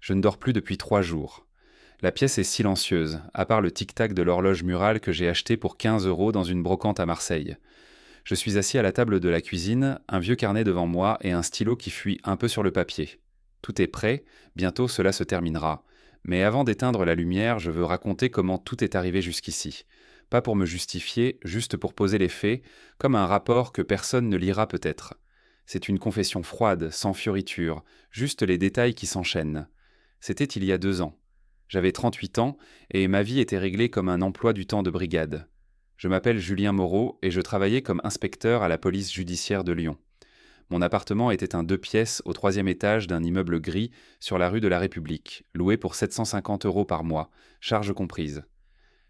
Je ne dors plus depuis 3 jours. La pièce est silencieuse, à part le tic-tac de l'horloge murale que j'ai achetée pour 15 € dans une brocante à Marseille. Je suis assis à la table de la cuisine, un vieux carnet devant moi et un stylo qui fuit un peu sur le papier. Tout est prêt, bientôt cela se terminera. Mais avant d'éteindre la lumière, je veux raconter comment tout est arrivé jusqu'ici. Pas pour me justifier, juste pour poser les faits, comme un rapport que personne ne lira peut-être. C'est une confession froide, sans fioriture, juste les détails qui s'enchaînent. C'était il y a 2 ans. J'avais 38 ans et ma vie était réglée comme un emploi du temps de brigade. Je m'appelle Julien Moreau et je travaillais comme inspecteur à la police judiciaire de Lyon. Mon appartement était un 2 pièces au 3e étage d'un immeuble gris sur la rue de la République, loué pour 750 € par mois, charges comprises.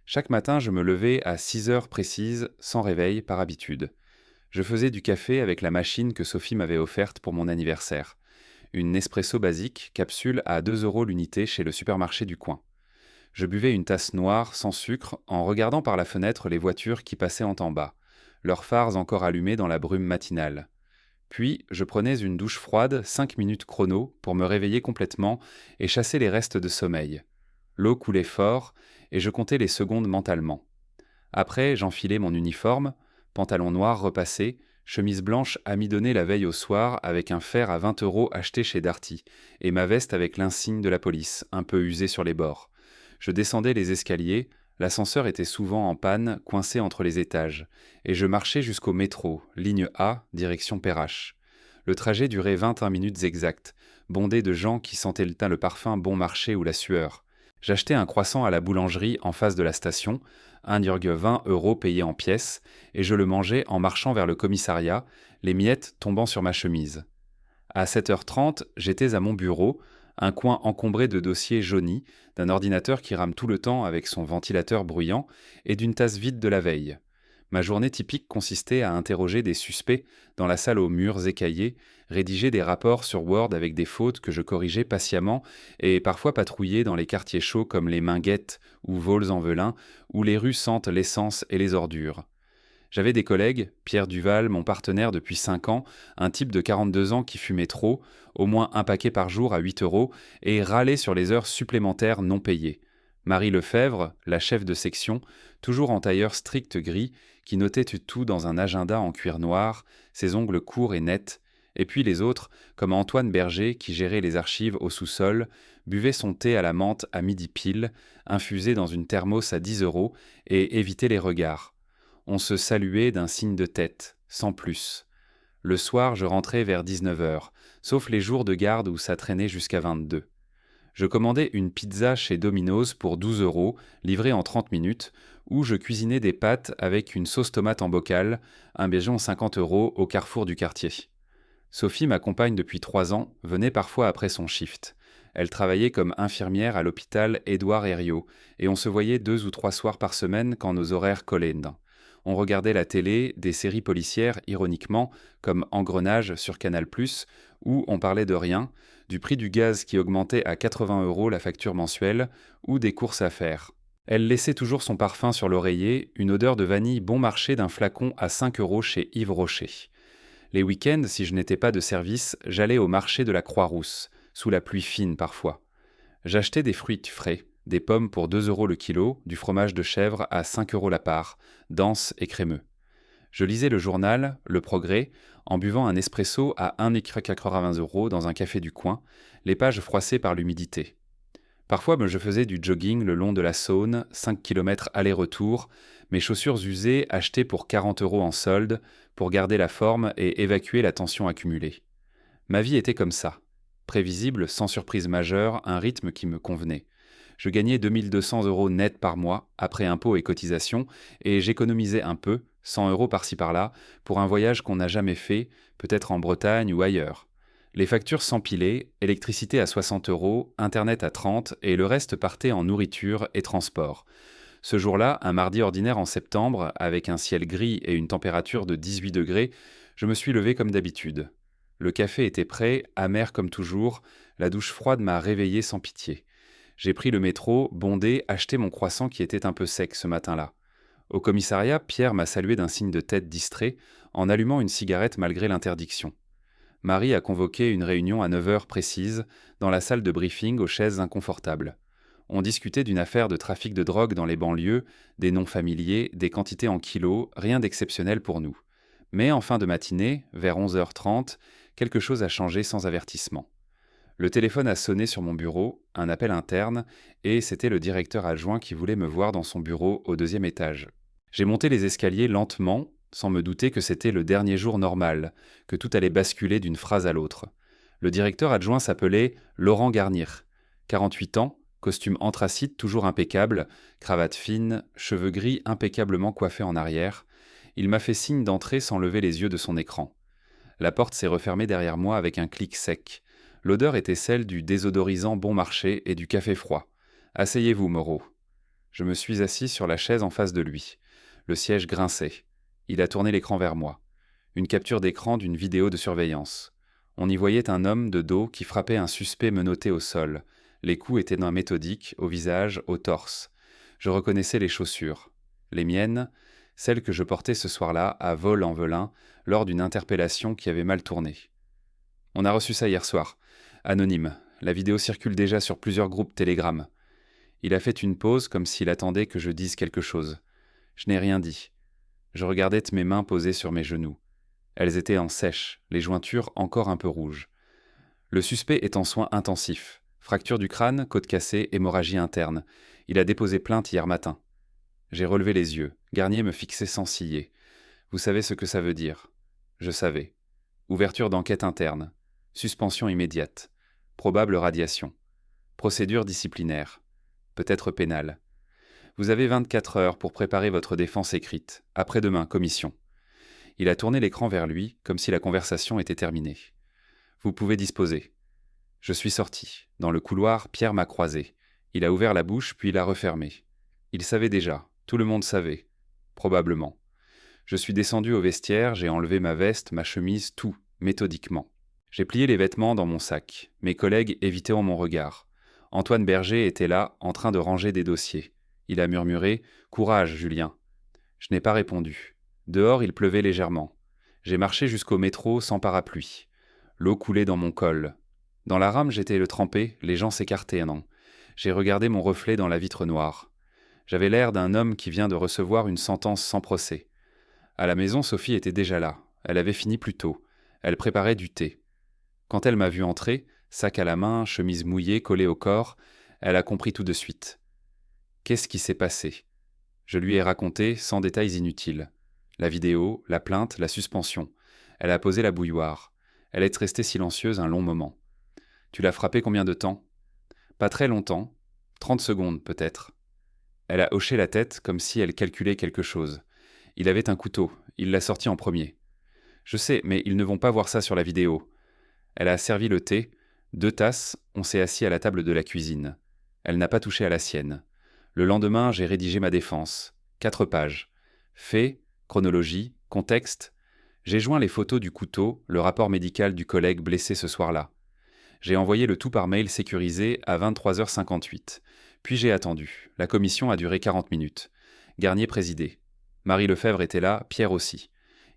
Chaque matin, je me levais à 6 heures précises, sans réveil, par habitude. Je faisais du café avec la machine que Sophie m'avait offerte pour mon anniversaire. Une Nespresso basique, capsule à 2 € l'unité chez le supermarché du coin. Je buvais une tasse noire, sans sucre, en regardant par la fenêtre les voitures qui passaient en bas, leurs phares encore allumés dans la brume matinale. Puis, je prenais une douche froide, 5 minutes chrono, pour me réveiller complètement et chasser les restes de sommeil. L'eau coulait fort, et je comptais les secondes mentalement. Après, j'enfilais mon uniforme, pantalon noir repassé, chemise blanche amidonnée la veille au soir avec un fer à 20 € acheté chez Darty, et ma veste avec l'insigne de la police, un peu usée sur les bords. Je descendais les escaliers, l'ascenseur était souvent en panne, coincé entre les étages, et je marchais jusqu'au métro, ligne A, direction Perrache. Le trajet durait 21 minutes exactes, bondé de gens qui sentaient le parfum bon marché ou la sueur. J'achetais un croissant à la boulangerie en face de la station, 1,20 € payé en pièces, et je le mangeais en marchant vers le commissariat, les miettes tombant sur ma chemise. À 7h30, j'étais à mon bureau, un coin encombré de dossiers jaunis, d'un ordinateur qui rame tout le temps avec son ventilateur bruyant et d'une tasse vide de la veille. Ma journée typique consistait à interroger des suspects dans la salle aux murs écaillés, rédiger des rapports sur Word avec des fautes que je corrigeais patiemment et parfois patrouiller dans les quartiers chauds comme les Minguettes ou Vaux-en-Velin, où les rues sentent l'essence et les ordures. J'avais des collègues, Pierre Duval, mon partenaire depuis 5 ans, un type de 42 ans qui fumait trop, au moins un paquet par jour à 8 € et râlait sur les heures supplémentaires non payées. Marie Lefebvre, la chef de section, toujours en tailleur strict gris, qui notait tout dans un agenda en cuir noir, ses ongles courts et nets, et puis les autres, comme Antoine Berger, qui gérait les archives au sous-sol, buvait son thé à la menthe à midi pile, infusé dans une thermos à 10 € et évitait les regards. On se saluait d'un signe de tête, sans plus. Le soir, je rentrais vers 19 h, sauf les jours de garde où ça traînait jusqu'à 22. Je commandais une pizza chez Domino's pour 12 €, livrée en 30 minutes, ou je cuisinais des pâtes avec une sauce tomate en bocal, un béjon 50 € au carrefour du quartier. Sophie, ma compagne depuis 3 ans, venait parfois après son shift. Elle travaillait comme infirmière à l'hôpital Édouard Herriot, et on se voyait 2 ou 3 soirs par semaine quand nos horaires collaient. On regardait la télé, des séries policières, ironiquement, comme Engrenage sur Canal+, où on parlait de rien, du prix du gaz qui augmentait à 80 € la facture mensuelle, ou des courses à faire. Elle laissait toujours son parfum sur l'oreiller, une odeur de vanille bon marché d'un flacon à 5 € chez Yves Rocher. Les week-ends, si je n'étais pas de service, j'allais au marché de la Croix-Rousse, sous la pluie fine parfois. J'achetais des fruits frais, des pommes pour 2 € le kilo, du fromage de chèvre à 5 € la part, dense et crémeux. Je lisais le journal, Le Progrès, en buvant un espresso à 1,80 € dans un café du coin, les pages froissées par l'humidité. Parfois, je faisais du jogging le long de la Saône, 5 km aller-retour, mes chaussures usées achetées pour 40 € en solde, pour garder la forme et évacuer la tension accumulée. Ma vie était comme ça. Prévisible, sans surprise majeure, un rythme qui me convenait. Je gagnais 2 200 € net par mois, après impôts et cotisations, et j'économisais un peu, 100 € par-ci par-là, pour un voyage qu'on n'a jamais fait, peut-être en Bretagne ou ailleurs. Les factures s'empilaient, électricité à 60 €, internet à 30 et le reste partait en nourriture et transport. Ce jour-là, un mardi ordinaire en septembre, avec un ciel gris et une température de 18 degrés, je me suis levé comme d'habitude. Le café était prêt, amer comme toujours, la douche froide m'a réveillé sans pitié. J'ai pris le métro, bondé, acheté mon croissant qui était un peu sec ce matin-là. Au commissariat, Pierre m'a salué d'un signe de tête distrait, en allumant une cigarette malgré l'interdiction. Marie a convoqué une réunion à 9 heures précises, dans la salle de briefing aux chaises inconfortables. On discutait d'une affaire de trafic de drogue dans les banlieues, des noms familiers, des quantités en kilos, rien d'exceptionnel pour nous. Mais en fin de matinée, vers 11h30, quelque chose a changé sans avertissement. Le téléphone a sonné sur mon bureau, un appel interne, et c'était le directeur adjoint qui voulait me voir dans son bureau au 2e étage. J'ai monté les escaliers lentement, sans me douter que c'était le dernier jour normal, que tout allait basculer d'une phrase à l'autre. Le directeur adjoint s'appelait Laurent Garnier. 48 ans, costume anthracite toujours impeccable, cravate fine, cheveux gris impeccablement coiffés en arrière. Il m'a fait signe d'entrer sans lever les yeux de son écran. La porte s'est refermée derrière moi avec un clic sec. L'odeur était celle du désodorisant bon marché et du café froid. « Asseyez-vous, Moreau. » Je me suis assis sur la chaise en face de lui. Le siège grinçait. Il a tourné l'écran vers moi. Une capture d'écran d'une vidéo de surveillance. On y voyait un homme de dos qui frappait un suspect menotté au sol. Les coups étaient d'un méthodique, au visage, au torse. Je reconnaissais les chaussures. Les miennes, celles que je portais ce soir-là, à Vol-en-Velin, lors d'une interpellation qui avait mal tourné. On a reçu ça hier soir. Anonyme. La vidéo circule déjà sur plusieurs groupes Telegram. Il a fait une pause comme s'il attendait que je dise quelque chose. Je n'ai rien dit. Je regardais mes mains posées sur mes genoux. Elles étaient en sèche, les jointures encore un peu rouges. Le suspect est en soins intensifs. Fracture du crâne, côte cassée, hémorragie interne. Il a déposé plainte hier matin. J'ai relevé les yeux. Garnier me fixait sans ciller. Vous savez ce que ça veut dire. Je savais. Ouverture d'enquête interne. Suspension immédiate. Probable radiation. Procédure disciplinaire. Peut-être pénale. Vous avez 24 heures pour préparer votre défense écrite. Après-demain, commission. Il a tourné l'écran vers lui, comme si la conversation était terminée. Vous pouvez disposer. Je suis sorti. Dans le couloir, Pierre m'a croisé. Il a ouvert la bouche, puis l'a refermée. Il savait déjà. Tout le monde savait. Probablement. Je suis descendu au vestiaire, j'ai enlevé ma veste, ma chemise, tout, méthodiquement. J'ai plié les vêtements dans mon sac. Mes collègues évitaient mon regard. Antoine Berger était là, en train de ranger des dossiers. Il a murmuré « Courage, Julien ». Je n'ai pas répondu. Dehors, il pleuvait légèrement. J'ai marché jusqu'au métro sans parapluie. L'eau coulait dans mon col. Dans la rame, j'étais le trempé, les gens s'écartaient, non. J'ai regardé mon reflet dans la vitre noire. J'avais l'air d'un homme qui vient de recevoir une sentence sans procès. À la maison, Sophie était déjà là. Elle avait fini plus tôt. Elle préparait du thé. Quand elle m'a vu entrer, sac à la main, chemise mouillée, collée au corps, elle a compris tout de suite. Qu'est-ce qui s'est passé ? Je lui ai raconté, sans détails inutiles. La vidéo, la plainte, la suspension. Elle a posé la bouilloire. Elle est restée silencieuse un long moment. Tu l'as frappée combien de temps ? Pas très longtemps. 30 secondes, peut-être. Elle a hoché la tête comme si elle calculait quelque chose. Il avait un couteau. Il l'a sorti en premier. Je sais, mais ils ne vont pas voir ça sur la vidéo. Elle a servi le thé. 2 tasses, on s'est assis à la table de la cuisine. Elle n'a pas touché à la sienne. Le lendemain, j'ai rédigé ma défense. 4 pages. Faits, chronologie, contexte. J'ai joint les photos du couteau, le rapport médical du collègue blessé ce soir-là. J'ai envoyé le tout par mail sécurisé à 23h58. Puis j'ai attendu. La commission a duré 40 minutes. Garnier présidait. Marie Lefebvre était là, Pierre aussi.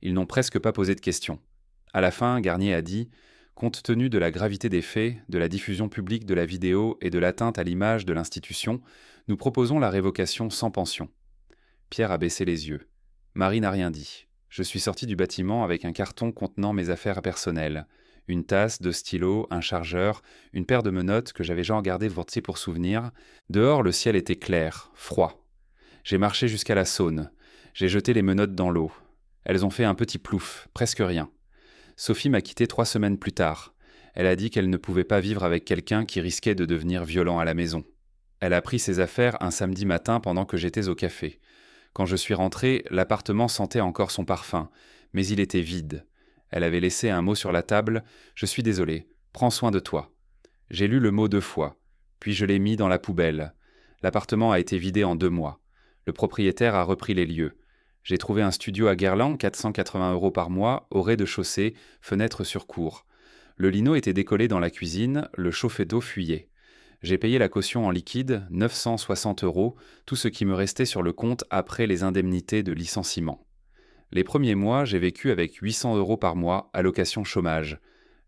Ils n'ont presque pas posé de questions. À la fin, Garnier a dit « Compte tenu de la gravité des faits, de la diffusion publique de la vidéo et de l'atteinte à l'image de l'institution, nous proposons la révocation sans pension. » Pierre a baissé les yeux. Marie n'a rien dit. Je suis sorti du bâtiment avec un carton contenant mes affaires personnelles. Une tasse, 2 stylos, un chargeur, une paire de menottes que j'avais genre gardées pour souvenir. Dehors, le ciel était clair, froid. J'ai marché jusqu'à la Saône. J'ai jeté les menottes dans l'eau. Elles ont fait un petit plouf, presque rien. Sophie m'a quitté 3 semaines plus tard. Elle a dit qu'elle ne pouvait pas vivre avec quelqu'un qui risquait de devenir violent à la maison. Elle a pris ses affaires un samedi matin pendant que j'étais au café. Quand je suis rentré, l'appartement sentait encore son parfum, mais il était vide. Elle avait laissé un mot sur la table « Je suis désolé, prends soin de toi ». J'ai lu le mot 2 fois, puis je l'ai mis dans la poubelle. L'appartement a été vidé en 2 mois. Le propriétaire a repris les lieux. J'ai trouvé un studio à Guerlain, 480 € par mois, au rez-de-chaussée, fenêtre sur cour. Le lino était décollé dans la cuisine, le chauffe-eau fuyait. J'ai payé la caution en liquide, 960 €, tout ce qui me restait sur le compte après les indemnités de licenciement. Les premiers mois, j'ai vécu avec 800 € par mois, allocation chômage.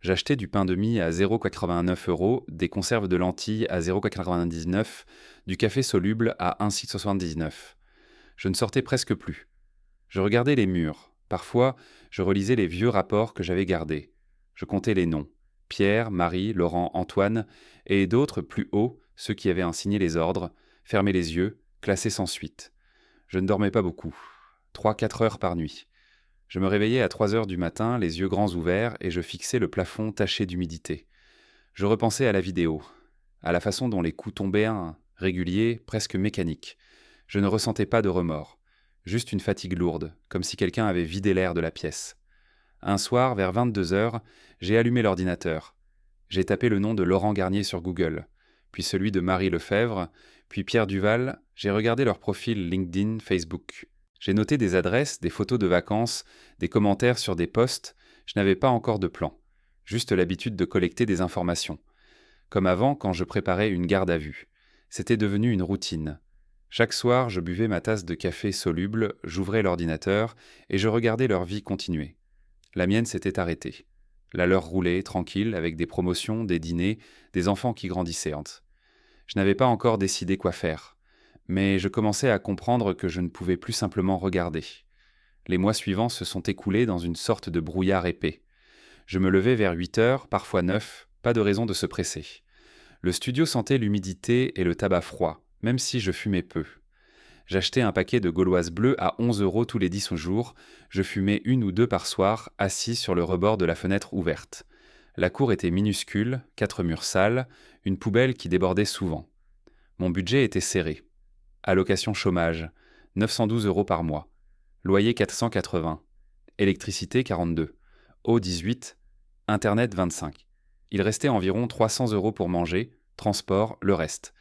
J'achetais du pain de mie à 0,89 €, des conserves de lentilles à 0,99 €, du café soluble à 1,79 €. Je ne sortais presque plus. Je regardais les murs. Parfois, je relisais les vieux rapports que j'avais gardés. Je comptais les noms. Pierre, Marie, Laurent, Antoine, et d'autres plus hauts, ceux qui avaient signé les ordres, fermé les yeux, classés sans suite. Je ne dormais pas beaucoup. 3-4 heures par nuit. Je me réveillais à 3 heures du matin, les yeux grands ouverts, et je fixais le plafond taché d'humidité. Je repensais à la vidéo, à la façon dont les coups tombaient, réguliers, presque mécaniques. Je ne ressentais pas de remords, juste une fatigue lourde, comme si quelqu'un avait vidé l'air de la pièce. Un soir, vers 22 heures, j'ai allumé l'ordinateur. J'ai tapé le nom de Laurent Garnier sur Google, puis celui de Marie Lefebvre, puis Pierre Duval. J'ai regardé leur profil LinkedIn, Facebook. J'ai noté des adresses, des photos de vacances, des commentaires sur des posts. Je n'avais pas encore de plan, juste l'habitude de collecter des informations. Comme avant, quand je préparais une garde à vue. C'était devenu une routine. Chaque soir, je buvais ma tasse de café soluble, j'ouvrais l'ordinateur et je regardais leur vie continuer. La mienne s'était arrêtée. La leur roulait, tranquille, avec des promotions, des dîners, des enfants qui grandissaient. Je n'avais pas encore décidé quoi faire, mais je commençais à comprendre que je ne pouvais plus simplement regarder. Les mois suivants se sont écoulés dans une sorte de brouillard épais. Je me levais vers 8 heures, parfois 9, pas de raison de se presser. Le studio sentait l'humidité et le tabac froid, même si je fumais peu. J'achetais un paquet de gauloises bleues à 11 € tous les 10 jours. Je fumais 1 ou 2 par soir, assis sur le rebord de la fenêtre ouverte. La cour était minuscule, 4 murs sales, une poubelle qui débordait souvent. Mon budget était serré. Allocation chômage, 912 € par mois. Loyer 480. Électricité 42. Eau 18. Internet 25. Il restait environ 300 € pour manger, transport, le reste.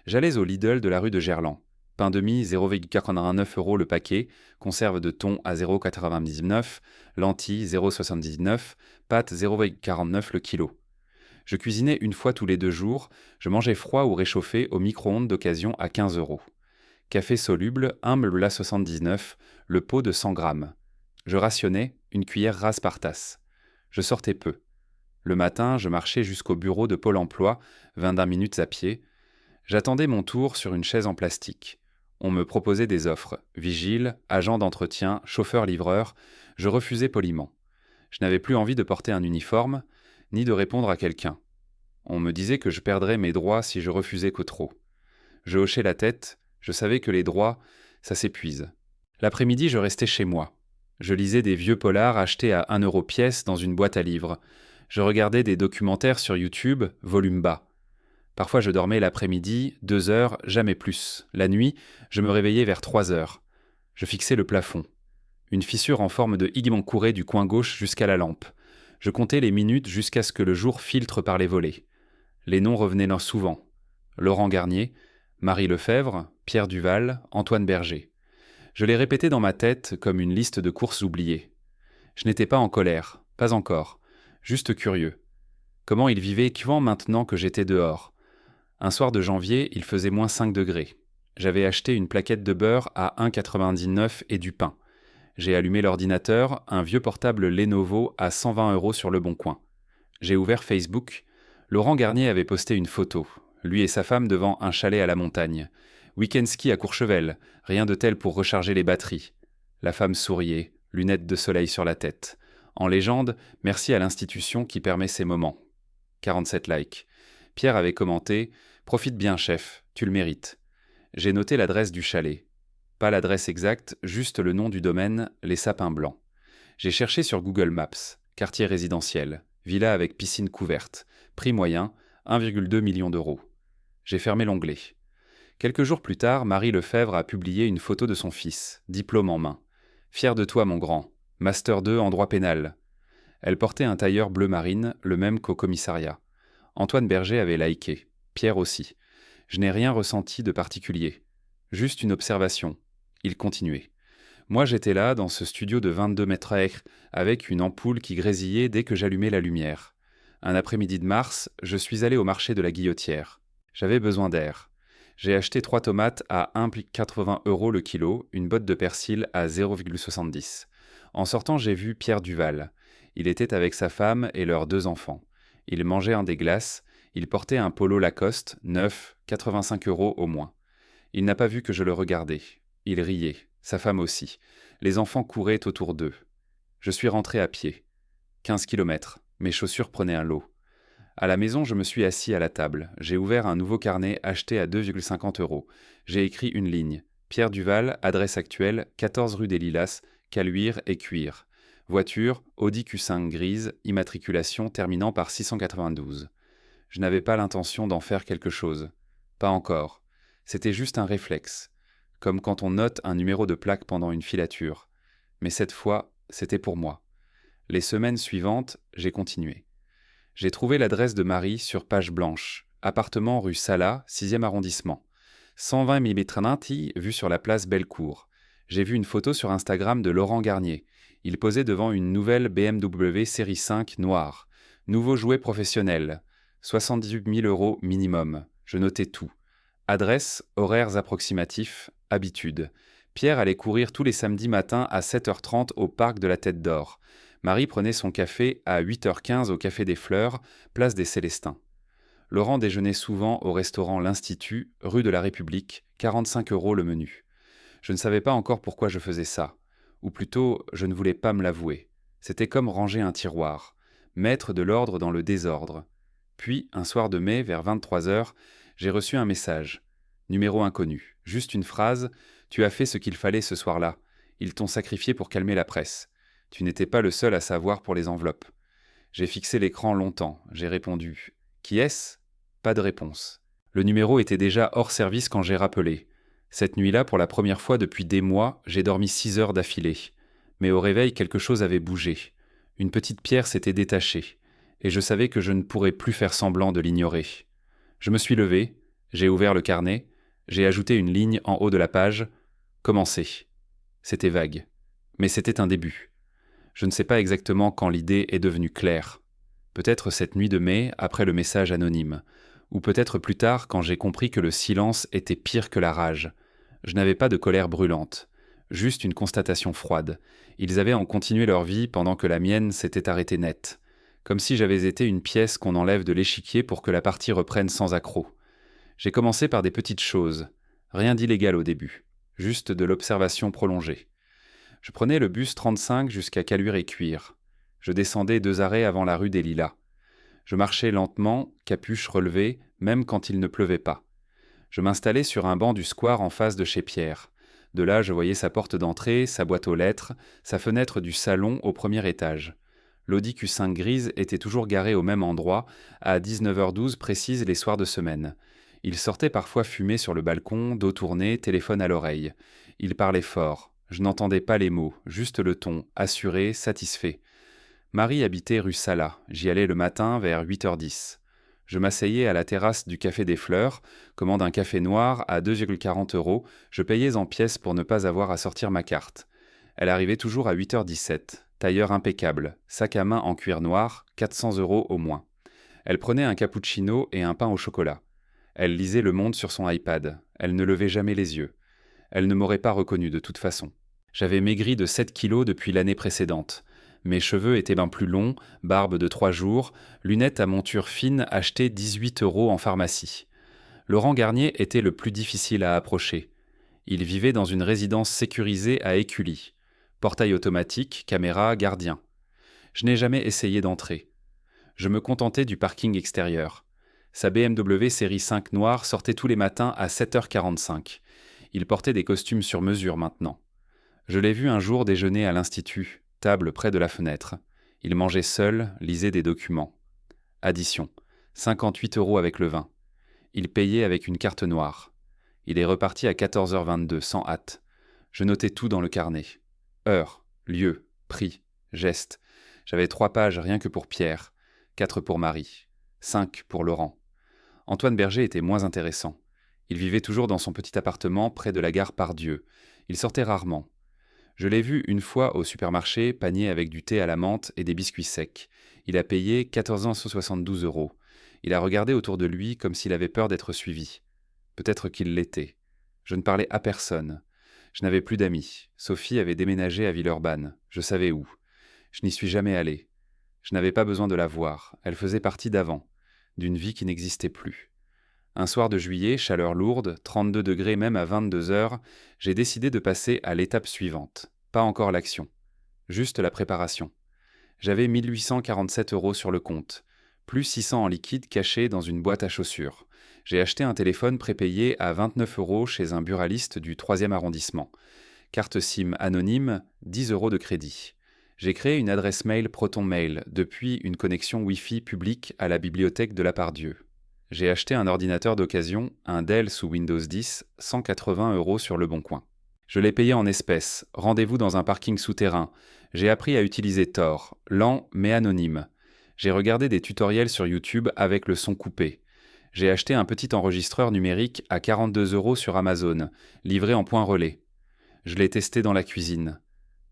J'allais au Lidl de la rue de Gerland. Pain de mie 0,89 € le paquet, conserve de thon à 0,99, lentilles 0,79, pâtes 0,49 le kilo. Je cuisinais une fois tous les 2 jours, je mangeais froid ou réchauffé au micro-ondes d'occasion à 15 €. Café soluble, 1,79 €, le pot de 100 grammes. Je rationnais, une cuillère rase par tasse. Je sortais peu. Le matin, je marchais jusqu'au bureau de Pôle emploi, 21 minutes à pied. J'attendais mon tour sur une chaise en plastique. On me proposait des offres. Vigile, agent d'entretien, chauffeur-livreur. Je refusais poliment. Je n'avais plus envie de porter un uniforme, ni de répondre à quelqu'un. On me disait que je perdrais mes droits si je refusais que trop. Je hochais la tête, je savais que les droits, ça s'épuise. L'après-midi, je restais chez moi. Je lisais des vieux polars achetés à 1 € pièce dans une boîte à livres. Je regardais des documentaires sur YouTube, volume bas. Parfois je dormais l'après-midi, 2 heures, jamais plus. La nuit, je me réveillais vers 3 heures. Je fixais le plafond. Une fissure en forme de higuement courait du coin gauche jusqu'à la lampe. Je comptais les minutes jusqu'à ce que le jour filtre par les volets. Les noms revenaient souvent. Laurent Garnier, Marie Lefebvre, Pierre Duval, Antoine Berger. Je les répétais dans ma tête comme une liste de courses oubliées. Je n'étais pas en colère, pas encore, juste curieux. Comment ils vivaient quand maintenant que j'étais dehors? Un soir de janvier, il faisait moins 5 degrés. J'avais acheté une plaquette de beurre à 1,99 € et du pain. J'ai allumé l'ordinateur, un vieux portable Lenovo à 120 € sur le Bon Coin. J'ai ouvert Facebook. Laurent Garnier avait posté une photo, lui et sa femme devant un chalet à la montagne. Week-end ski à Courchevel, rien de tel pour recharger les batteries. La femme souriait, lunettes de soleil sur la tête. En légende, merci à l'institution qui permet ces moments. 47 likes. Pierre avait commenté « Profite bien, chef, tu le mérites ». J'ai noté l'adresse du chalet. Pas l'adresse exacte, juste le nom du domaine, les sapins blancs. J'ai cherché sur Google Maps, quartier résidentiel, villa avec piscine couverte, prix moyen, 1,2 million d'euros. J'ai fermé l'onglet. Quelques jours plus tard, Marie Lefebvre a publié une photo de son fils, diplôme en main. « Fier de toi, mon grand. Master 2 en droit pénal. » Elle portait un tailleur bleu marine, le même qu'au commissariat. Antoine Berger avait liké, Pierre aussi. Je n'ai rien ressenti de particulier. Juste une observation. Il continuait. Moi j'étais là, dans ce studio de 22 mètres carrés, avec une ampoule qui grésillait dès que j'allumais la lumière. Un après-midi de mars, je suis allé au marché de la Guillotière. J'avais besoin d'air. J'ai acheté 3 tomates à 1,80 € le kilo, une botte de persil à 0,70. En sortant, j'ai vu Pierre Duval. Il était avec sa femme et leurs 2 enfants. Il mangeait un des glaces. Il portait un polo Lacoste, neuf, 85 € au moins. Il n'a pas vu que je le regardais. Il riait, sa femme aussi. Les enfants couraient autour d'eux. Je suis rentré à pied. 15 kilomètres. Mes chaussures prenaient un lot. À la maison, je me suis assis à la table. J'ai ouvert un nouveau carnet acheté à 2,50 €. J'ai écrit une ligne. Pierre Duval, adresse actuelle, 14 rue des Lilas, Caluire et Cuire. Voiture, Audi Q5 grise, immatriculation terminant par 692. Je n'avais pas l'intention d'en faire quelque chose. Pas encore. C'était juste un réflexe. Comme quand on note un numéro de plaque pendant une filature. Mais cette fois, c'était pour moi. Les semaines suivantes, j'ai continué. J'ai trouvé l'adresse de Marie sur page blanche. Appartement rue Sala, 6e arrondissement. 120 mm vue sur la place Bellecour. J'ai vu une photo sur Instagram de Laurent Garnier. Il posait devant une nouvelle BMW série 5 noire. Nouveau jouet professionnel. 78 000 € minimum. Je notais tout. Adresse, horaires approximatifs, habitude. Pierre allait courir tous les samedis matins à 7h30 au parc de la Tête d'Or. Marie prenait son café à 8h15 au Café des Fleurs, place des Célestins. Laurent déjeunait souvent au restaurant L'Institut, rue de la République, 45 € le menu. Je ne savais pas encore pourquoi je faisais ça. Ou plutôt, je ne voulais pas me l'avouer. C'était comme ranger un tiroir. Mettre de l'ordre dans le désordre. Puis, un soir de mai, vers 23h, j'ai reçu un message. Numéro inconnu. Juste une phrase. Tu as fait ce qu'il fallait ce soir-là. Ils t'ont sacrifié pour calmer la presse. Tu n'étais pas le seul à savoir pour les enveloppes. J'ai fixé l'écran longtemps. J'ai répondu. Qui est-ce ? Pas de réponse. Le numéro était déjà hors service quand j'ai rappelé. Cette nuit-là, pour la première fois depuis des mois, j'ai dormi 6 heures d'affilée. Mais au réveil, quelque chose avait bougé. Une petite pierre s'était détachée. Et je savais que je ne pourrais plus faire semblant de l'ignorer. Je me suis levé, j'ai ouvert le carnet, j'ai ajouté une ligne en haut de la page. Commencer. C'était vague. Mais c'était un début. Je ne sais pas exactement quand l'idée est devenue claire. Peut-être cette nuit de mai, après le message anonyme. Ou peut-être plus tard, quand j'ai compris que le silence était pire que la rage. Je n'avais pas de colère brûlante. Juste une constatation froide. Ils avaient en continué leur vie pendant que la mienne s'était arrêtée net. Comme si j'avais été une pièce qu'on enlève de l'échiquier pour que la partie reprenne sans accroc. J'ai commencé par des petites choses. Rien d'illégal au début. Juste de l'observation prolongée. Je prenais le bus 35 jusqu'à Caluire et Cuire. Je descendais 2 arrêts avant la rue des Lilas. Je marchais lentement, capuche relevée, même quand il ne pleuvait pas. Je m'installais sur un banc du square en face de chez Pierre. De là, je voyais sa porte d'entrée, sa boîte aux lettres, sa fenêtre du salon au premier étage. L'Audi Q5 grise était toujours garée au même endroit, à 19h12 précise les soirs de semaine. Il sortait parfois fumer sur le balcon, dos tourné, téléphone à l'oreille. Il parlait fort. Je n'entendais pas les mots, juste le ton, assuré, satisfait. Marie habitait rue Sala. J'y allais le matin vers 8h10. Je m'asseyais à la terrasse du Café des Fleurs, commande un café noir à 2,40 €, je payais en pièces pour ne pas avoir à sortir ma carte. Elle arrivait toujours à 8h17, tailleur impeccable, sac à main en cuir noir, 400 € au moins. Elle prenait un cappuccino et un pain au chocolat. Elle lisait Le Monde sur son iPad. Elle ne levait jamais les yeux. Elle ne m'aurait pas reconnu de toute façon. J'avais maigri de 7 kilos depuis l'année précédente. Mes cheveux étaient bien plus longs, barbe de 3 jours, lunettes à monture fine achetées 18 € en pharmacie. Laurent Garnier était le plus difficile à approcher. Il vivait dans une résidence sécurisée à Écully. Portail automatique, caméra, gardien. Je n'ai jamais essayé d'entrer. Je me contentais du parking extérieur. Sa BMW série 5 noire sortait tous les matins à 7h45. Il portait des costumes sur mesure maintenant. Je l'ai vu un jour déjeuner à l'Institut, table près de la fenêtre. Il mangeait seul, lisait des documents. Addition. 58 € avec le vin. Il payait avec une carte noire. Il est reparti à 14h22, sans hâte. Je notais tout dans le carnet. Heure, lieu, prix, geste. J'avais 3 pages rien que pour Pierre, 4 pour Marie, 5 pour Laurent. Antoine Berger était moins intéressant. Il vivait toujours dans son petit appartement près de la gare Pardieu. Il sortait rarement. Je l'ai vu une fois au supermarché, panier avec du thé à la menthe et des biscuits secs. Il a payé 1472 €. Il a regardé autour de lui comme s'il avait peur d'être suivi. Peut-être qu'il l'était. Je ne parlais à personne. Je n'avais plus d'amis. Sophie avait déménagé à Villeurbanne. Je savais où. Je n'y suis jamais allé. Je n'avais pas besoin de la voir, elle faisait partie d'avant, d'une vie qui n'existait plus. Un soir de juillet, chaleur lourde, 32 degrés même à 22 heures, j'ai décidé de passer à l'étape suivante. Pas encore l'action, juste la préparation. J'avais 1847 € sur le compte, plus 600 en liquide caché dans une boîte à chaussures. J'ai acheté un téléphone prépayé à 29 € chez un buraliste du 3e arrondissement. Carte SIM anonyme, 10 € de crédit. J'ai créé une adresse mail ProtonMail depuis une connexion Wi-Fi publique à la bibliothèque de la Pardieu. J'ai acheté un ordinateur d'occasion, un Dell sous Windows 10, 180 € sur Le Bon Coin. Je l'ai payé en espèces, rendez-vous dans un parking souterrain. J'ai appris à utiliser Tor, lent mais anonyme. J'ai regardé des tutoriels sur YouTube avec le son coupé. J'ai acheté un petit enregistreur numérique à 42 € sur Amazon, livré en point relais. Je l'ai testé dans la cuisine.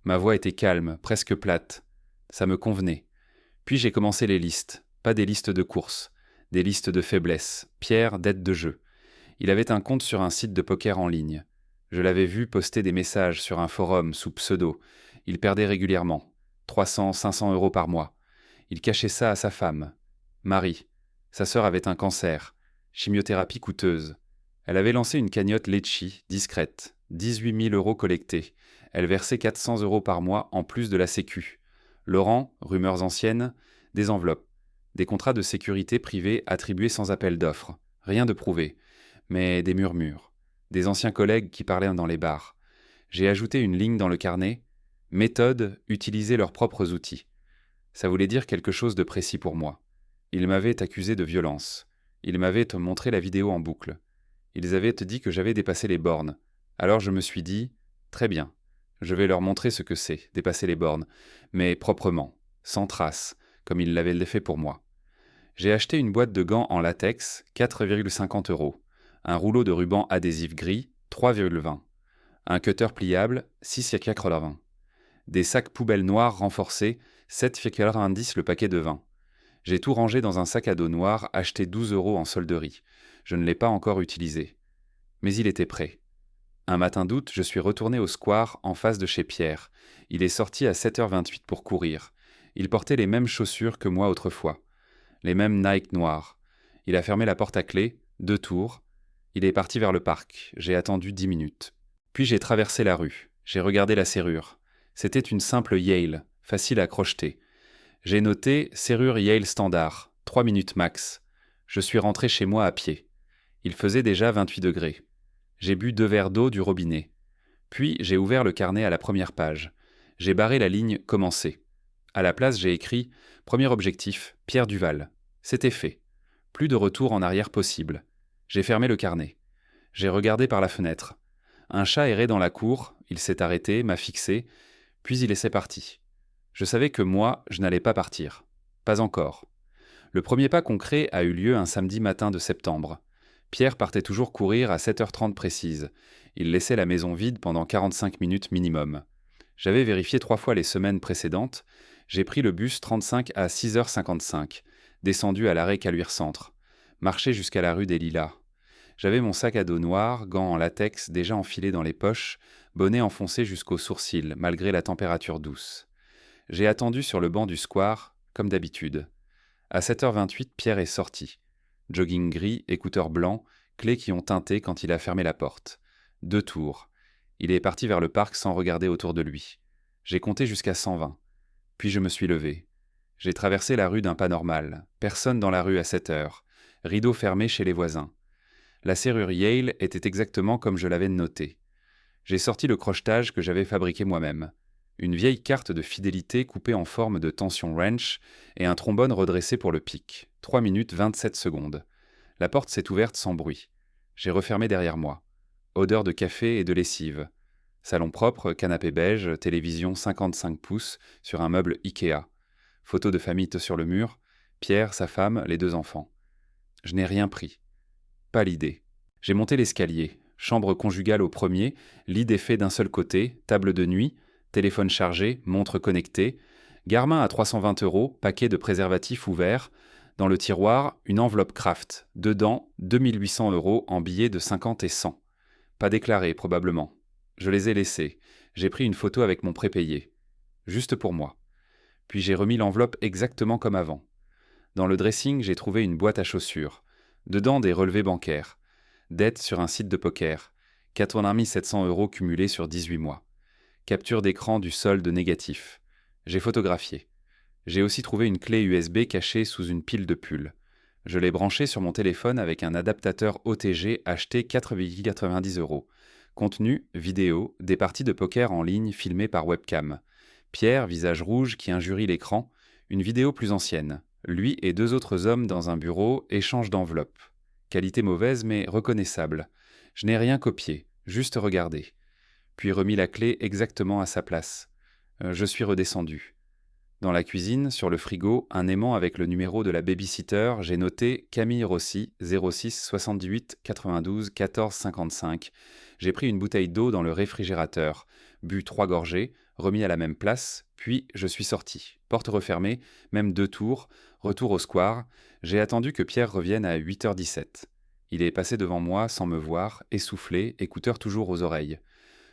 Ma voix était calme, presque plate. Ça me convenait. Puis j'ai commencé les listes, pas des listes de courses, des listes de faiblesses. Pierre, dette de jeu. Il avait un compte sur un site de poker en ligne. Je l'avais vu poster des messages sur un forum sous pseudo. Il perdait régulièrement. 300, 500 € par mois. Il cachait ça à sa femme. Marie. Sa sœur avait un cancer. Chimiothérapie coûteuse. Elle avait lancé une cagnotte Litchi, discrète. 18 000 € collectés. Elle versait 400 € par mois en plus de la sécu. Laurent, rumeurs anciennes, des enveloppes. Des contrats de sécurité privée attribués sans appel d'offres. Rien de prouvé. Mais des murmures. Des anciens collègues qui parlaient dans les bars. J'ai ajouté une ligne dans le carnet. Méthode, utiliser leurs propres outils. Ça voulait dire quelque chose de précis pour moi. Ils m'avaient accusé de violence. Ils m'avaient montré la vidéo en boucle. Ils avaient dit que j'avais dépassé les bornes. Alors je me suis dit, très bien, je vais leur montrer ce que c'est, dépasser les bornes, mais proprement, sans trace, comme ils l'avaient fait pour moi. J'ai acheté une boîte de gants en latex, 4,50 €. Un rouleau de ruban adhésif gris, 3,20 €. Un cutter pliable, 6,80 €. Des sacs poubelles noirs renforcés, 7,90 € le paquet de 20. J'ai tout rangé dans un sac à dos noir acheté 12 € en solderie. Je ne l'ai pas encore utilisé. Mais il était prêt. Un matin d'août, je suis retourné au square en face de chez Pierre. Il est sorti à 7h28 pour courir. Il portait les mêmes chaussures que moi autrefois. Les mêmes Nike noirs. Il a fermé la porte à clé, 2 tours. Il est parti vers le parc. J'ai attendu 10 minutes. Puis j'ai traversé la rue. J'ai regardé la serrure. C'était une simple Yale, facile à crocheter. J'ai noté serrure Yale standard, 3 minutes max. Je suis rentré chez moi à pied. Il faisait déjà 28 degrés. J'ai bu 2 verres d'eau du robinet. Puis j'ai ouvert le carnet à la première page. J'ai barré la ligne « Commencer ». À la place, j'ai écrit « Premier objectif, Pierre Duval ». C'était fait. Plus de retour en arrière possible. J'ai fermé le carnet. J'ai regardé par la fenêtre. Un chat errait dans la cour, il s'est arrêté, m'a fixé, puis il est parti. Je savais que moi, je n'allais pas partir. Pas encore. Le premier pas concret a eu lieu un samedi matin de septembre. Pierre partait toujours courir à 7h30 précise. Il laissait la maison vide pendant 45 minutes minimum. J'avais vérifié 3 fois les semaines précédentes. J'ai pris le bus 35 à 6h55, descendu à l'arrêt Caluire Centre, marché jusqu'à la rue des Lilas. J'avais mon sac à dos noir, gants en latex déjà enfilés dans les poches, bonnet enfoncé jusqu'aux sourcils, malgré la température douce. J'ai attendu sur le banc du square, comme d'habitude. À 7h28, Pierre est sorti. Jogging gris, écouteurs blancs, clés qui ont tinté quand il a fermé la porte. 2 tours. Il est parti vers le parc sans regarder autour de lui. J'ai compté jusqu'à 120. Puis je me suis levé. J'ai traversé la rue d'un pas normal. Personne dans la rue à 7h. Rideau fermé chez les voisins. La serrure Yale était exactement comme je l'avais noté. J'ai sorti le crochetage que j'avais fabriqué moi-même. Une vieille carte de fidélité coupée en forme de tension wrench et un trombone redressé pour le pic. 3 minutes 27 secondes. La porte s'est ouverte sans bruit. J'ai refermé derrière moi. Odeur de café et de lessive. Salon propre, canapé beige, télévision 55 pouces sur un meuble Ikea. Photo de famille sur le mur. Pierre, sa femme, les 2 enfants. Je n'ai rien pris. Pas l'idée. J'ai monté l'escalier. Chambre conjugale au premier, lit défait d'un seul côté, table de nuit, téléphone chargé, montre connectée, Garmin à 320 €, paquet de préservatifs ouverts, dans le tiroir, une enveloppe Kraft, dedans 2800 € en billets de 50 et 100. Pas déclarés probablement. Je les ai laissés. J'ai pris une photo avec mon prépayé. Juste pour moi. Puis j'ai remis l'enveloppe exactement comme avant. Dans le dressing, j'ai trouvé une boîte à chaussures. Dedans, des relevés bancaires. Dette sur un site de poker. 4 700 € cumulés sur 18 mois. Capture d'écran du solde négatif. J'ai photographié. J'ai aussi trouvé une clé USB cachée sous une pile de pulls. Je l'ai branchée sur mon téléphone avec un adaptateur OTG acheté 4,90 €. Contenu, vidéo, des parties de poker en ligne filmées par webcam. Pierre, visage rouge, qui injurie l'écran. Une vidéo plus ancienne. Lui et 2 autres hommes dans un bureau, échange d'enveloppes. Qualité mauvaise mais reconnaissable. Je n'ai rien copié, juste regardé. Puis remis la clé exactement à sa place. Je suis redescendu. Dans la cuisine, sur le frigo, un aimant avec le numéro de la baby-sitter, j'ai noté Camille Rossi, 06 78 92 14 55. J'ai pris une bouteille d'eau dans le réfrigérateur, bu 3 gorgées, remis à la même place, puis je suis sorti. Porte refermée, même 2 tours, retour au square. J'ai attendu que Pierre revienne à 8h17. Il est passé devant moi sans me voir, essoufflé, écouteur toujours aux oreilles.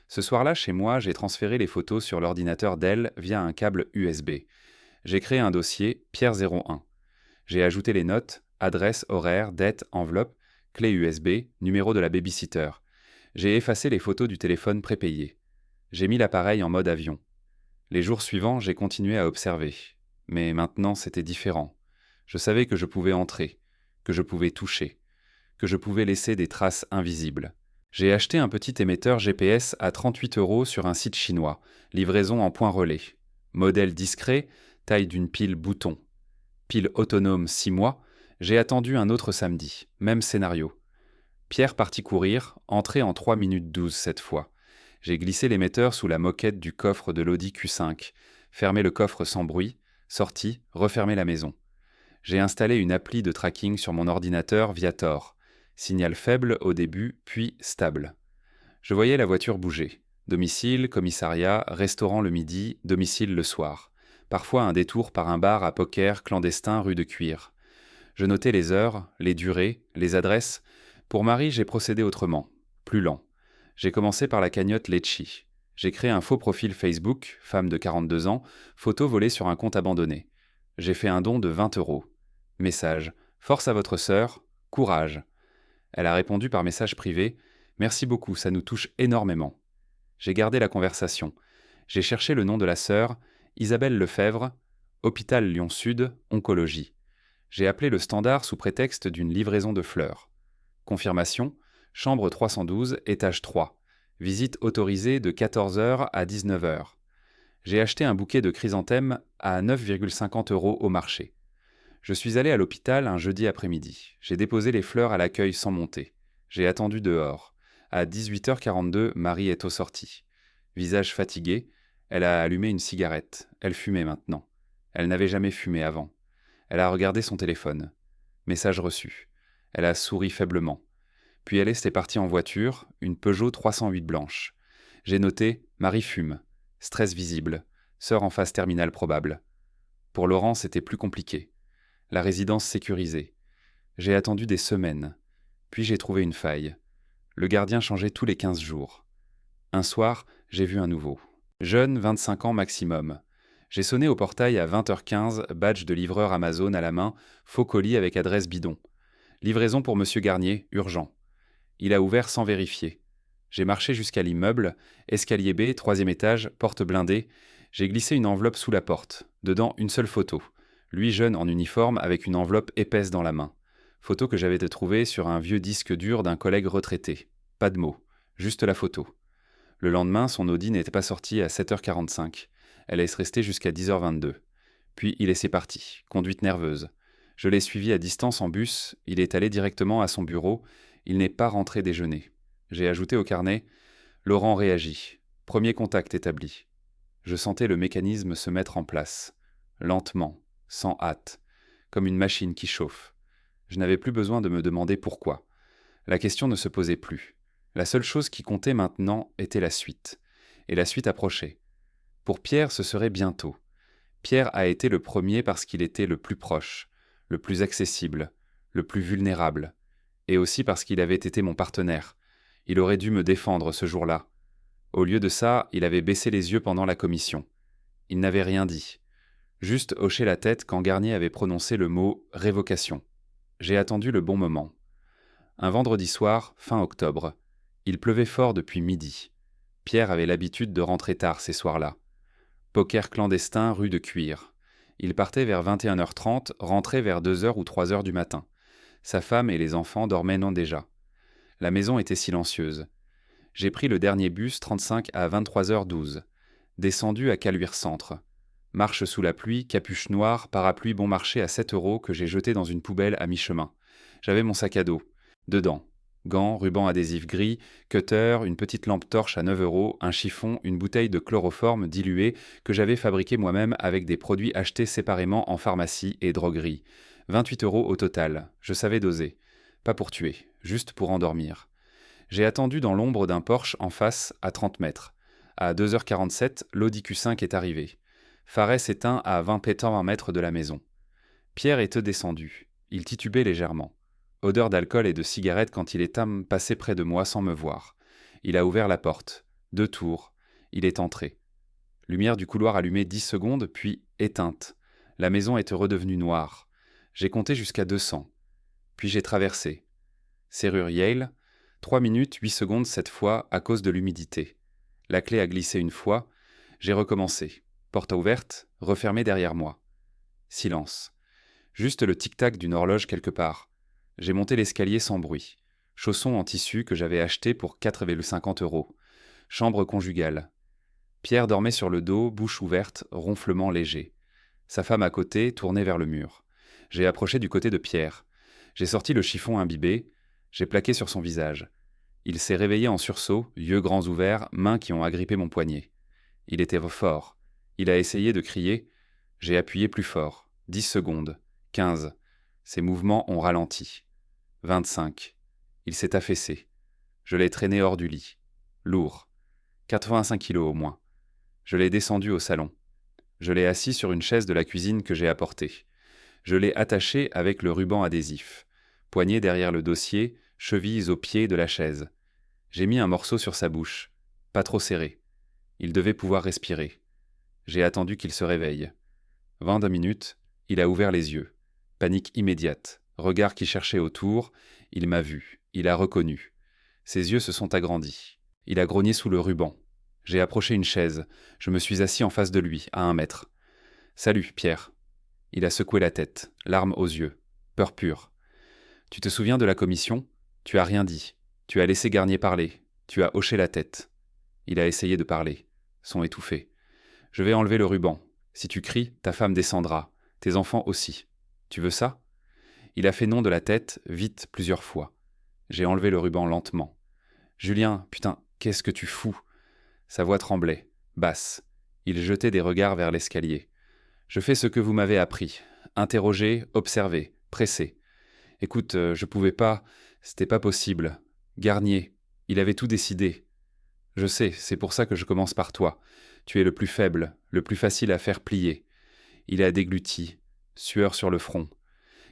Ce soir-là, chez moi, j'ai transféré les photos sur l'ordinateur d'elle via un câble USB. J'ai créé un dossier Pierre 01. J'ai ajouté les notes, adresse, horaire, dette, enveloppe, clé USB, numéro de la baby-sitter. J'ai effacé les photos du téléphone prépayé. J'ai mis l'appareil en mode avion. Les jours suivants, j'ai continué à observer. Mais maintenant, c'était différent. Je savais que je pouvais entrer, que je pouvais toucher, que je pouvais laisser des traces invisibles. J'ai acheté un petit émetteur GPS à 38 € sur un site chinois, livraison en point relais. Modèle discret, taille d'une pile bouton. Pile autonome 6 mois, j'ai attendu un autre samedi, même scénario. Pierre partit courir, entré en 3 minutes 12 cette fois. J'ai glissé l'émetteur sous la moquette du coffre de l'Audi Q5, fermé le coffre sans bruit, sorti, refermé la maison. J'ai installé une appli de tracking sur mon ordinateur via Tor. Signal faible au début, puis stable. Je voyais la voiture bouger. Domicile, commissariat, restaurant le midi, domicile le soir. Parfois un détour par un bar à poker clandestin rue de Cuir. Je notais les heures, les durées, les adresses. Pour Marie, j'ai procédé autrement, plus lent. J'ai commencé par la cagnotte Litchi. J'ai créé un faux profil Facebook, femme de 42 ans, photo volée sur un compte abandonné. J'ai fait un don de 20 €. Message. Force à votre sœur, courage. Elle a répondu par message privé. Merci beaucoup, ça nous touche énormément. J'ai gardé la conversation. J'ai cherché le nom de la sœur, Isabelle Lefebvre, hôpital Lyon-Sud, oncologie. J'ai appelé le standard sous prétexte d'une livraison de fleurs. Confirmation, chambre 312, étage 3. Visite autorisée de 14h à 19h. J'ai acheté un bouquet de chrysanthèmes à 9,50 € au marché. Je suis allé à l'hôpital un jeudi après-midi. J'ai déposé les fleurs à l'accueil sans monter. J'ai attendu dehors. À 18h42, Marie est au sorti. Visage fatigué, elle a allumé une cigarette. Elle fumait maintenant. Elle n'avait jamais fumé avant. Elle a regardé son téléphone. Message reçu. Elle a souri faiblement. Puis elle est partie en voiture, une Peugeot 308 blanche. J'ai noté « Marie fume ». Stress visible. Sœur en phase terminale probable. Pour Laurent, c'était plus compliqué. La résidence sécurisée. J'ai attendu des semaines. Puis j'ai trouvé une faille. Le gardien changeait tous les 15 jours. Un soir, j'ai vu un nouveau. Jeune, 25 ans maximum. J'ai sonné au portail à 20h15, badge de livreur Amazon à la main, faux colis avec adresse bidon. Livraison pour Monsieur Garnier, urgent. Il a ouvert sans vérifier. J'ai marché jusqu'à l'immeuble, escalier B, 3e étage, porte blindée. J'ai glissé une enveloppe sous la porte. Dedans, une seule photo. Lui jeune en uniforme avec une enveloppe épaisse dans la main. Photo que j'avais trouvée sur un vieux disque dur d'un collègue retraité. Pas de mots, juste la photo. Le lendemain, son Audi n'était pas sorti à 7h45. Elle est restée jusqu'à 10h22. Puis il est parti, conduite nerveuse. Je l'ai suivi à distance en bus, il est allé directement à son bureau, il n'est pas rentré déjeuner. J'ai ajouté au carnet « Laurent réagit. Premier contact établi. » Je sentais le mécanisme se mettre en place. Lentement, sans hâte, comme une machine qui chauffe. Je n'avais plus besoin de me demander pourquoi. La question ne se posait plus. La seule chose qui comptait maintenant était la suite. Et la suite approchait. Pour Pierre, ce serait bientôt. Pierre a été le premier parce qu'il était le plus proche, le plus accessible, le plus vulnérable, et aussi parce qu'il avait été mon partenaire. Il aurait dû me défendre ce jour-là. Au lieu de ça, il avait baissé les yeux pendant la commission. Il n'avait rien dit. Juste hoché la tête quand Garnier avait prononcé le mot « révocation ». J'ai attendu le bon moment. Un vendredi soir, fin octobre. Il pleuvait fort depuis midi. Pierre avait l'habitude de rentrer tard ces soirs-là. Poker clandestin rue de Cuire. Il partait vers 21h30, rentrait vers 2h ou 3h du matin. Sa femme et les enfants dormaient non déjà. La maison était silencieuse. J'ai pris le dernier bus 35 à 23h12. Descendu à Caluire Centre. Marche sous la pluie, capuche noire, parapluie bon marché à 7 € que j'ai jeté dans une poubelle à mi-chemin. J'avais mon sac à dos. Dedans. Gants, ruban adhésif gris, cutter, une petite lampe torche à 9 €, un chiffon, une bouteille de chloroforme diluée que j'avais fabriquée moi-même avec des produits achetés séparément en pharmacie et droguerie. 28 € au total. Je savais doser. Pas pour tuer, juste pour endormir. J'ai attendu dans l'ombre d'un Porsche en face à 30 mètres. À 2h47, l'Audi Q5 est arrivé. Pharet s'éteint à 20 mètres de la maison. Pierre était descendu. Il titubait légèrement. Odeur d'alcool et de cigarette quand il est passé près de moi sans me voir. Il a ouvert la porte. 2 tours. Il est entré. Lumière du couloir allumée 10 secondes, puis éteinte. La maison était redevenue noire. J'ai compté jusqu'à 200. Puis j'ai traversé. Serrure Yale. 3 minutes, 8 secondes cette fois à cause de l'humidité. La clé a glissé une fois. J'ai recommencé. Porte ouverte, refermée derrière moi. Silence. Juste le tic-tac d'une horloge quelque part. J'ai monté l'escalier sans bruit. Chaussons en tissu que j'avais achetés pour 4,50 €. Chambre conjugale. Pierre dormait sur le dos, bouche ouverte, ronflement léger. Sa femme à côté, tournée vers le mur. J'ai approché du côté de Pierre. J'ai sorti le chiffon imbibé. J'ai plaqué sur son visage. Il s'est réveillé en sursaut, yeux grands ouverts, mains qui ont agrippé mon poignet. Il était fort. Il a essayé de crier. J'ai appuyé plus fort. 10 secondes. 15. Ses mouvements ont ralenti. 25. Il s'est affaissé. Je l'ai traîné hors du lit. Lourd. 85 kilos au moins. Je l'ai descendu au salon. Je l'ai assis sur une chaise de la cuisine que j'ai apportée. Je l'ai attaché avec le ruban adhésif. Poignet derrière le dossier, chevilles aux pieds de la chaise. J'ai mis un morceau sur sa bouche. Pas trop serré. Il devait pouvoir respirer. J'ai attendu qu'il se réveille. 22 minutes, il a ouvert les yeux. Panique immédiate. Regard qui cherchait autour. Il m'a vu. Il a reconnu. Ses yeux se sont agrandis. Il a grogné sous le ruban. J'ai approché une chaise. Je me suis assis en face de lui, à 1 mètre. « Salut, Pierre. » Il a secoué la tête, larmes aux yeux. Peur pure. « Tu te souviens de la commission ? Tu as rien dit. Tu as laissé Garnier parler. Tu as hoché la tête. » Il a essayé de parler. Son étouffé. « Je vais enlever le ruban. Si tu cries, ta femme descendra. Tes enfants aussi. Tu veux ça ?» Il a fait non de la tête, vite, plusieurs fois. J'ai enlevé le ruban lentement. « Julien, putain, qu'est-ce que tu fous ?» Sa voix tremblait, basse. Il jetait des regards vers l'escalier. « Je fais ce que vous m'avez appris. Interroger, observer, presser. Écoute, je pouvais pas, c'était pas possible. Garnier, il avait tout décidé. Je sais, c'est pour ça que je commence par toi. Tu es le plus faible, le plus facile à faire plier. Il a dégluti, sueur sur le front.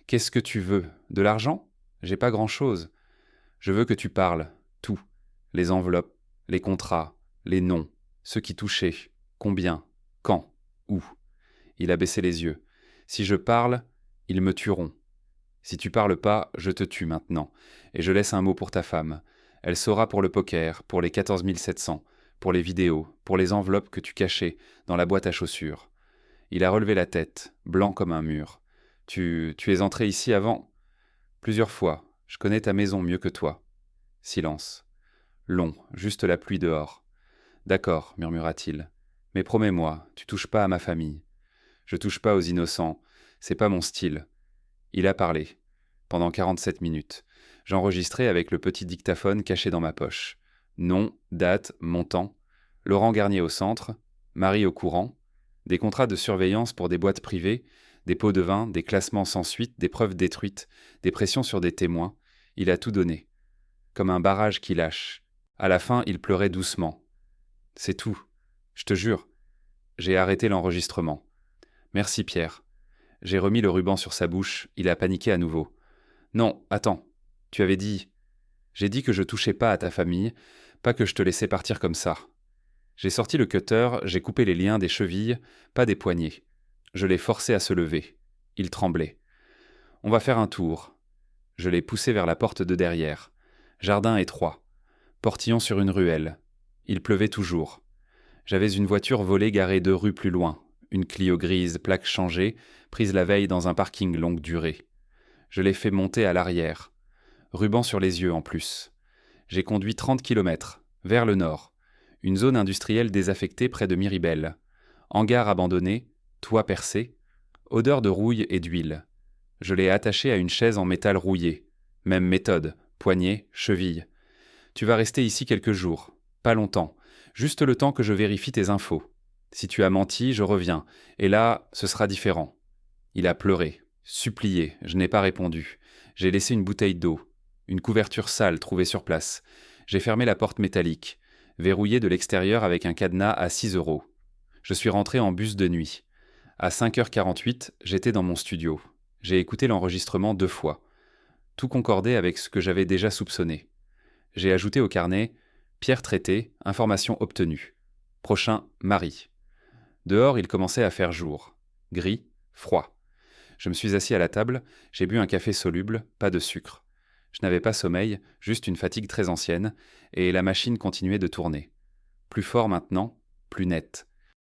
Qu'est-ce que tu veux ? De l'argent ? J'ai pas grand-chose. Je veux que tu parles, tout. Les enveloppes, les contrats, les noms, ceux qui touchaient, combien, quand, où. » Il a baissé les yeux. « Si je parle, ils me tueront. Si tu parles pas, je te tue maintenant. Et je laisse un mot pour ta femme. Elle saura pour le poker, pour les 14 700, pour les vidéos, pour les enveloppes que tu cachais dans la boîte à chaussures. » Il a relevé la tête, blanc comme un mur. « Tu es entré ici avant ? » ?»« Plusieurs fois. Je connais ta maison mieux que toi. » Silence. Long, juste la pluie dehors. « D'accord, murmura-t-il. Mais promets-moi, tu touches pas à ma famille. » « Je touche pas aux innocents. C'est pas mon style. » Il a parlé. Pendant 47 minutes. J'enregistrais avec le petit dictaphone caché dans ma poche. Nom, date, montant. Laurent Garnier au centre. Marie au courant. Des contrats de surveillance pour des boîtes privées. Des pots de vin, des classements sans suite, des preuves détruites, des pressions sur des témoins. Il a tout donné. Comme un barrage qui lâche. À la fin, il pleurait doucement. « C'est tout. Je te jure. » J'ai arrêté l'enregistrement. « Merci Pierre. » J'ai remis le ruban sur sa bouche, il a paniqué à nouveau. « Non, attends. Tu avais dit... » J'ai dit que je touchais pas à ta famille, pas que je te laissais partir comme ça. J'ai sorti le cutter, j'ai coupé les liens des chevilles, pas des poignets. Je l'ai forcé à se lever. Il tremblait. « On va faire un tour. » Je l'ai poussé vers la porte de derrière. Jardin étroit. Portillon sur une ruelle. Il pleuvait toujours. J'avais une voiture volée garée 2 rues plus loin. Une Clio grise, plaque changée, prise la veille dans un parking longue durée. Je l'ai fait monter à l'arrière. Ruban sur les yeux en plus. J'ai conduit 30 kilomètres, vers le nord. Une zone industrielle désaffectée près de Miribel. Hangar abandonné, toit percé, odeur de rouille et d'huile. Je l'ai attaché à une chaise en métal rouillé. Même méthode, poignet, cheville. Tu vas rester ici quelques jours, pas longtemps, juste le temps que je vérifie tes infos. Si tu as menti, je reviens, et là, ce sera différent. Il a pleuré, supplié, je n'ai pas répondu. J'ai laissé une bouteille d'eau, une couverture sale trouvée sur place. J'ai fermé la porte métallique, verrouillée de l'extérieur avec un cadenas à 6 €. Je suis rentré en bus de nuit. À 5h48, j'étais dans mon studio. J'ai écouté l'enregistrement 2 fois. Tout concordait avec ce que j'avais déjà soupçonné. J'ai ajouté au carnet « Pierre traité, information obtenue. Prochain, Marie ». Dehors, il commençait à faire jour. Gris, froid. Je me suis assis à la table, j'ai bu un café soluble, pas de sucre. Je n'avais pas sommeil, juste une fatigue très ancienne, et la machine continuait de tourner. Plus fort maintenant, plus net.